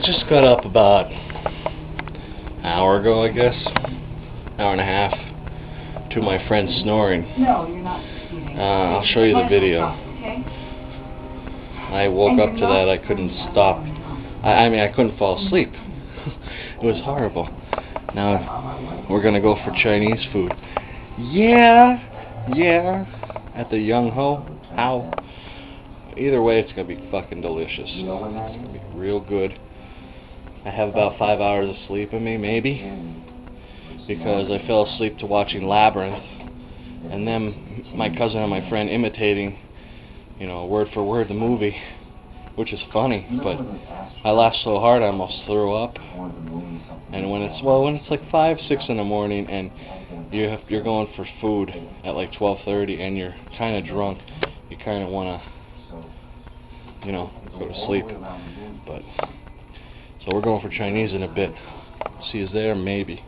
just got up about an hour ago, I guess, hour and a half, to my friend snoring. No, you're not eating. I'll show you the video. I woke up to that. I couldn't stop. I mean, I couldn't fall asleep. It was horrible. Now we're gonna go for Chinese food. Yeah, at the Young Ho. How? Either way, it's gonna be fucking delicious. It's gonna be real good. I have about 5 hours of sleep in me, maybe, because I fell asleep to watching Labyrinth, and then my cousin and my friend imitating, you know, word for word the movie, which is funny, but I laughed so hard I almost threw up. And when it's like 5, 6 in the morning, and you're going for food at like 12:30, and you're kind of drunk, you kind of want to, you know, go to sleep. But so we're going for Chinese in a bit. See you there, maybe.